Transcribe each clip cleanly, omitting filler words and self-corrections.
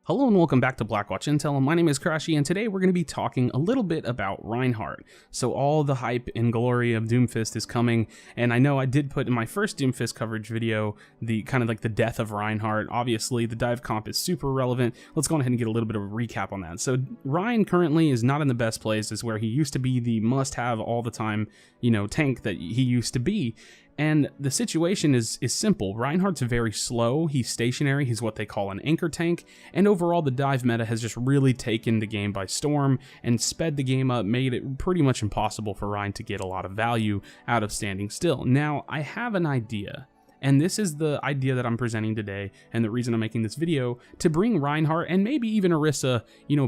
Hello and welcome back to Blackwatch Intel. My name is Crashy, and today we're going to be talking a little bit about Reinhardt. So all the hype and glory of Doomfist is coming, and I know I did put in my first Doomfist coverage video the kind of like the death of Reinhardt. Obviously, the dive comp is super relevant. Let's go ahead and get a little bit of a recap on that. So Ryan currently is not in the best places where he used to be the must-have all the time, tank that he used to be. And the situation is simple. Reinhardt's very slow, he's stationary, he's what they call an anchor tank, and overall the dive meta has just really taken the game by storm and sped the game up, made it pretty much impossible for Ryan to get a lot of value out of standing still. Now, I have an idea. And this is the idea that I'm presenting today, and the reason I'm making this video, to bring Reinhardt and maybe even Orisa,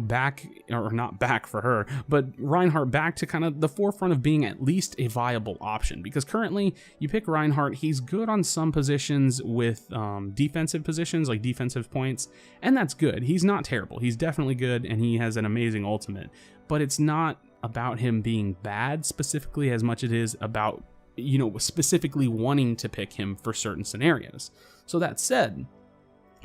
back, or not back for her, but Reinhardt back to kind of the forefront of being at least a viable option. Because currently, you pick Reinhardt, he's good on some positions with defensive positions, like defensive points, and that's good. He's not terrible. He's definitely good, and he has an amazing ultimate. But it's not about him being bad specifically as much as it is about specifically wanting to pick him for certain scenarios. So that said,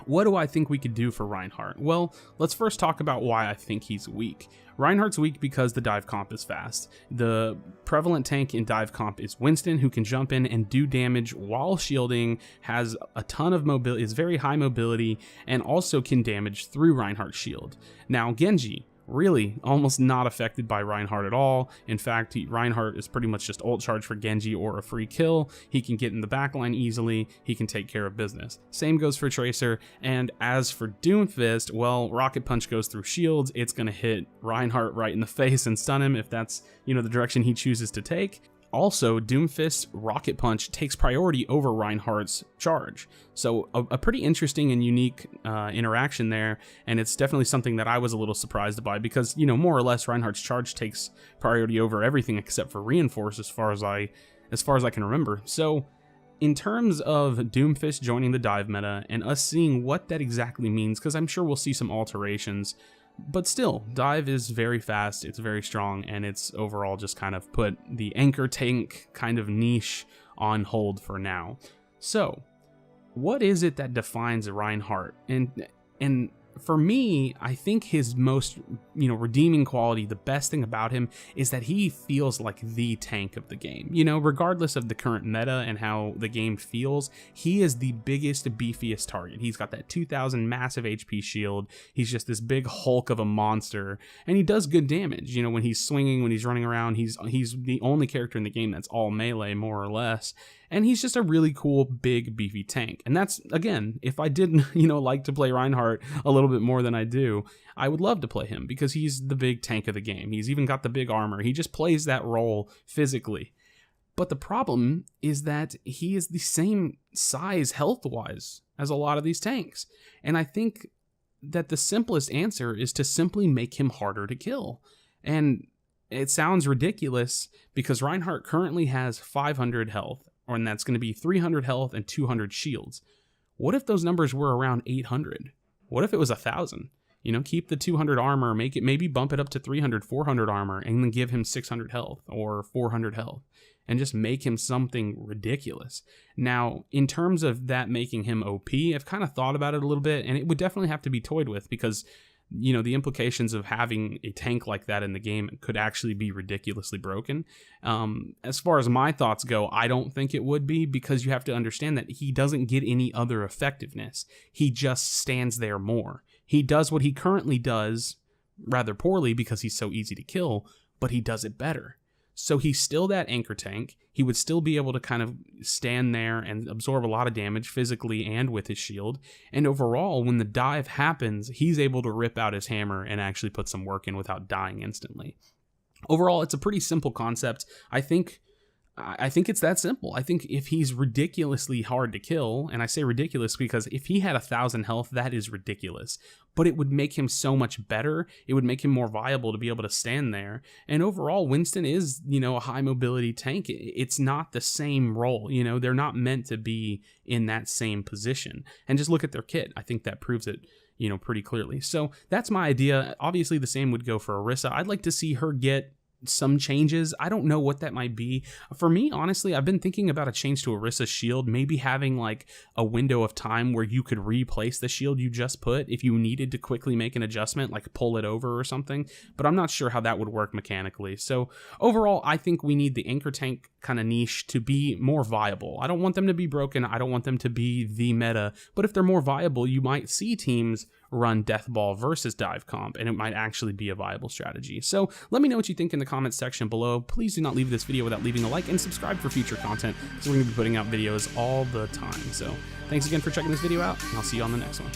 what do I think we could do for Reinhardt? Well, let's first talk about why I think he's weak. Reinhardt's weak because the dive comp is fast. The prevalent tank in dive comp is Winston, who can jump in and do damage while shielding, has a ton of mobility, is very high mobility, and also can damage through Reinhardt's shield. Now, Genji, really almost not affected by Reinhardt at all. In fact, Reinhardt is pretty much just ult charge for Genji or a free kill. He can get in the backline easily. He can take care of business. Same goes for Tracer. And as for Doomfist, well, Rocket Punch goes through shields. It's going to hit Reinhardt right in the face and stun him if that's, the direction he chooses to take. Also, Doomfist's Rocket Punch takes priority over Reinhardt's charge. So a pretty interesting and unique interaction there, and it's definitely something that I was a little surprised by because, more or less Reinhardt's charge takes priority over everything except for Reinforce as far as I can remember. So in terms of Doomfist joining the dive meta and us seeing what that exactly means, because I'm sure we'll see some alterations, but still, dive is very fast, it's very strong, and it's overall just kind of put the anchor tank kind of niche on hold for now. So, what is it that defines Reinhardt? And for me, I think his most, redeeming quality, the best thing about him is that he feels like the tank of the game. Regardless of the current meta and how the game feels, he is the biggest, beefiest target. He's got that 2000 massive HP shield. He's just this big hulk of a monster, and he does good damage. When he's swinging, when he's running around, he's the only character in the game that's all melee, more or less. And he's just a really cool, big, beefy tank. And that's, again, if I didn't, like to play Reinhardt a little bit more than I do, I would love to play him because he's the big tank of the game. He's even got the big armor. He just plays that role physically. But the problem is that he is the same size health-wise as a lot of these tanks. And I think that the simplest answer is to simply make him harder to kill. And it sounds ridiculous because Reinhardt currently has 500 health, and that's going to be 300 health and 200 shields. What if those numbers were around 800? What if it was 1,000? Keep the 200 armor, maybe bump it up to 300, 400 armor, and then give him 600 health or 400 health, and just make him something ridiculous. Now, in terms of that making him OP, I've kind of thought about it a little bit, and it would definitely have to be toyed with because the implications of having a tank like that in the game could actually be ridiculously broken. As far as my thoughts go, I don't think it would be because you have to understand that he doesn't get any other effectiveness. He just stands there more. He does what he currently does rather poorly because he's so easy to kill, but he does it better. So he's still that anchor tank. He would still be able to kind of stand there and absorb a lot of damage physically and with his shield. And overall, when the dive happens, he's able to rip out his hammer and actually put some work in without dying instantly. Overall, it's a pretty simple concept. I think it's that simple. I think if he's ridiculously hard to kill, and I say ridiculous because if he had 1,000 health, that is ridiculous. But it would make him so much better. It would make him more viable to be able to stand there. And overall, Winston is, a high mobility tank. It's not the same role. They're not meant to be in that same position. And just look at their kit. I think that proves it, pretty clearly. So that's my idea. Obviously, the same would go for Orisa. I'd like to see her get some changes. I don't know what that might be. For me, honestly, I've been thinking about a change to Orissa's shield, maybe having like a window of time where you could replace the shield you just put if you needed to quickly make an adjustment, like pull it over or something, but I'm not sure how that would work mechanically. So overall, I think we need the anchor tank kind of niche to be more viable. I don't want them to be broken. I don't want them to be the meta, but if they're more viable, you might see teams run Deathball versus Dive Comp, and it might actually be a viable strategy. So let me know what you think in the comments section below. Please do not leave this video without leaving a like and subscribe for future content, because we're going to be putting out videos all the time. So thanks again for checking this video out, and I'll see you on the next one.